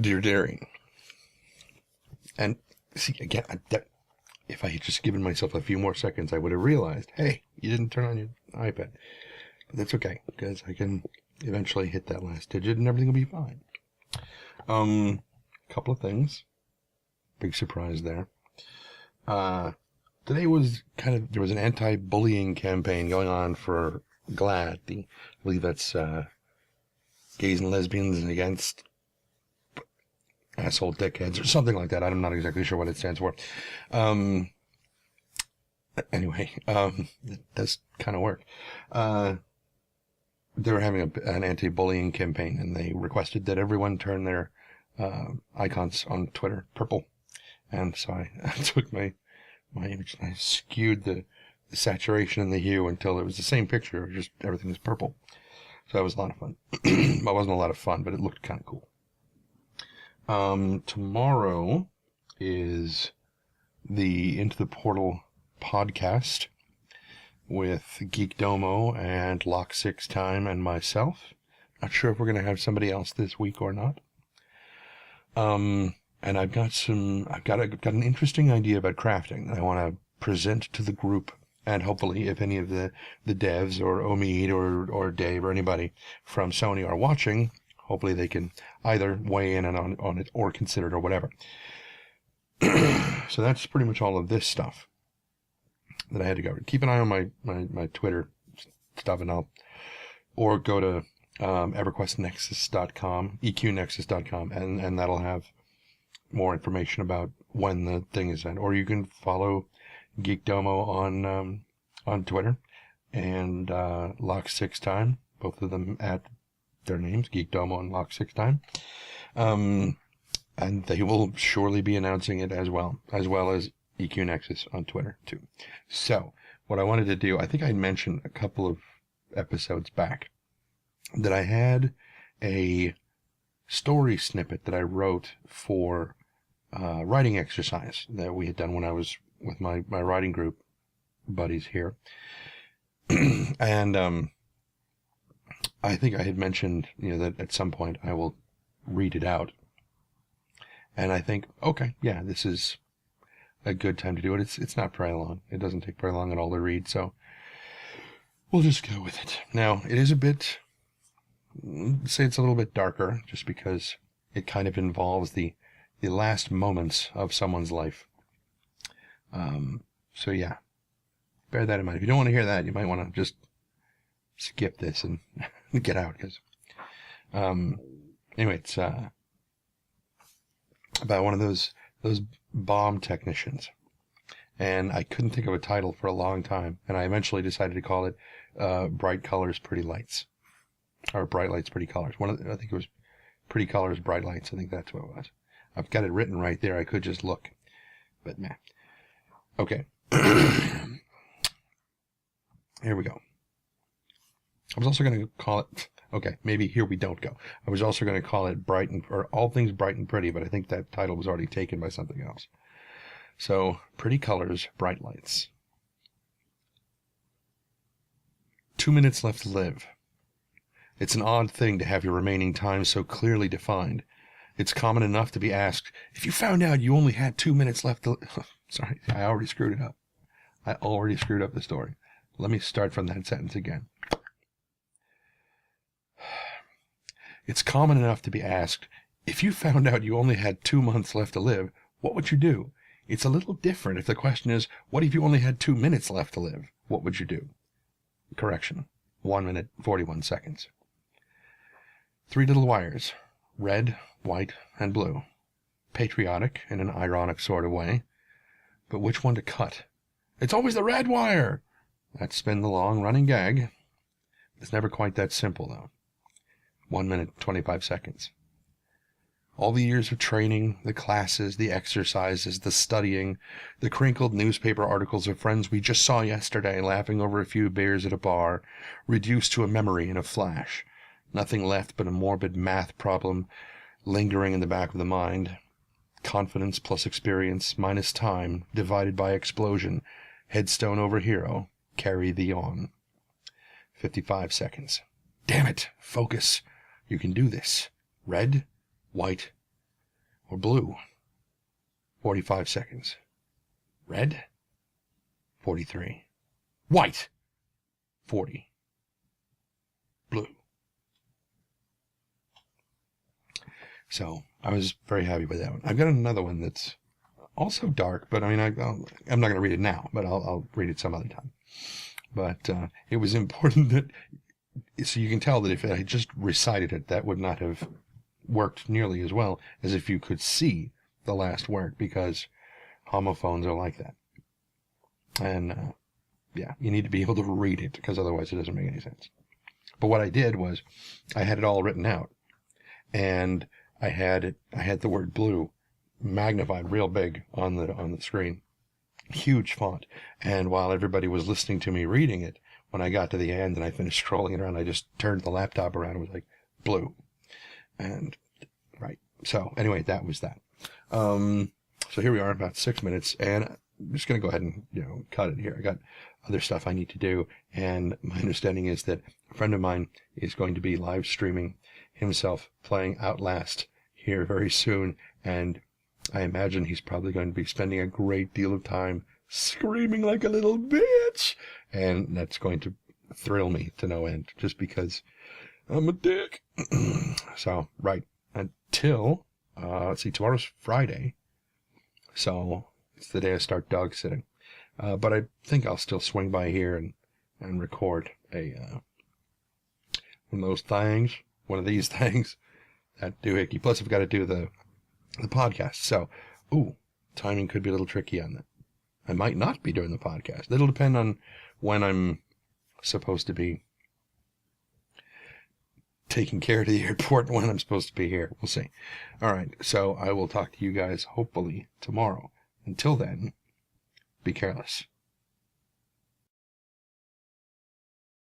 Dear Daring. And see, again, if I had just given myself a few more seconds, I would have realized, hey, you didn't turn on your iPad. But that's okay, because I can eventually hit that last digit and everything will be fine. Couple of things. Big surprise there. Today was there was an anti-bullying campaign going on for GLAAD. I believe that's gays and lesbians and against asshole dickheads or something like that. I'm not exactly sure what it stands for. Anyway, it does kind of work. They were having an anti-bullying campaign, and they requested that everyone turn their icons on Twitter purple. And so I took my image and I skewed the saturation and the hue until it was the same picture, just everything was purple. So that was a lot of fun. Well, it wasn't a lot of fun, but it looked kind of cool. Tomorrow is the Into the Portal podcast with Geek Domo and Lock 6 Time and myself. Not sure if we're going to have somebody else this week or not. And I've got an interesting idea about crafting that I want to present to the group, and hopefully if any of the devs or Omid or Dave or anybody from Sony are watching, hopefully they can either weigh in on it or consider it or whatever. So that's pretty much all of this stuff that I had to go. Keep an eye on my Twitter stuff, or go to EverQuestNexus.com, EQNexus.com, and that'll have more information about when the thing is in. Or you can follow Geek Domo on Twitter and Lock 6 Time, both of them at their names, Geek Domo and Lock 6 Time. And they will surely be announcing it as well as EQ Nexus on Twitter too. So what I wanted to do, I think I mentioned a couple of episodes back that I had a story snippet that I wrote for writing exercise that we had done when I was with my writing group buddies here. And I think I had mentioned, that at some point I will read it out. And I think, okay, yeah, this is a good time to do it. It's not very long. It doesn't take very long at all to read, so we'll just go with it. Now, it is it's a little bit darker, just because it kind of involves the last moments of someone's life. So yeah, bear that in mind. If you don't want to hear that, you might want to just skip this and get out, because anyway, it's about one of those bomb technicians, and I couldn't think of a title for a long time, and I eventually decided to call it Bright Colors, Pretty Lights, or Bright Lights, Pretty Colors. I think it was Pretty Colors, Bright Lights. I think that's what it was. I've got it written right there. I could just look, but meh. Okay. Here we go. I was also going to call it, okay, maybe here we don't go. I was also going to call it or All Things Bright and Pretty, but I think that title was already taken by something else. So, Pretty Colors, Bright Lights. 2 minutes left to live. It's an odd thing to have your remaining time so clearly defined. It's common enough to be asked, if you found out you only had 2 minutes left to live. Sorry, I already screwed it up. I already screwed up the story. Let me start from that sentence again. It's common enough to be asked, if you found out you only had 2 months left to live, what would you do? It's a little different if the question is, what if you only had 2 minutes left to live? What would you do? Correction, 1 minute, 41 seconds. 3 little wires, red, white, and blue. Patriotic in an ironic sort of way. But which one to cut? It's always the red wire! That's been the long-running gag. It's never quite that simple, though. 1 minute, 25 seconds. All the years of training, the classes, the exercises, the studying, the crinkled newspaper articles of friends we just saw yesterday laughing over a few beers at a bar, reduced to a memory in a flash. Nothing left but a morbid math problem lingering in the back of the mind. Confidence plus experience minus time divided by explosion. Headstone over hero. Carry thee on. 55 seconds. Damn it! Focus. You can do this. Red, white, or blue, 45 seconds. Red, 43. White, 40. Blue. So I was very happy with that one. I've got another one that's also dark, but I mean, I'm not going to read it now, but I'll read it some other time. But it was important that, so you can tell that if I had just recited it, that would not have worked nearly as well as if you could see the last word, because homophones are like that. And yeah, you need to be able to read it, because otherwise it doesn't make any sense. But what I did was I had it all written out, and I had the word blue magnified real big on the screen, huge font. And while everybody was listening to me reading it, when I got to the end and I finished scrolling it around, I just turned the laptop around and was like, blue. And right. So anyway, that was that. So here we are, about 6 minutes, and I'm just going to go ahead and, cut it here. I got other stuff I need to do, and my understanding is that a friend of mine is going to be live streaming himself playing Outlast here very soon, and I imagine he's probably going to be spending a great deal of time screaming like a little bitch, and that's going to thrill me to no end, just because I'm a dick. So, right, until, let's see, tomorrow's Friday, so it's the day I start dog sitting. But I think I'll still swing by here and record one of these things, that doohickey. Plus, I've got to do the podcast. So, timing could be a little tricky on that. I might not be doing the podcast. It'll depend on when I'm supposed to be taking care of the airport, when I'm supposed to be here. We'll see. All right. So I will talk to you guys hopefully tomorrow. Until then, be careless.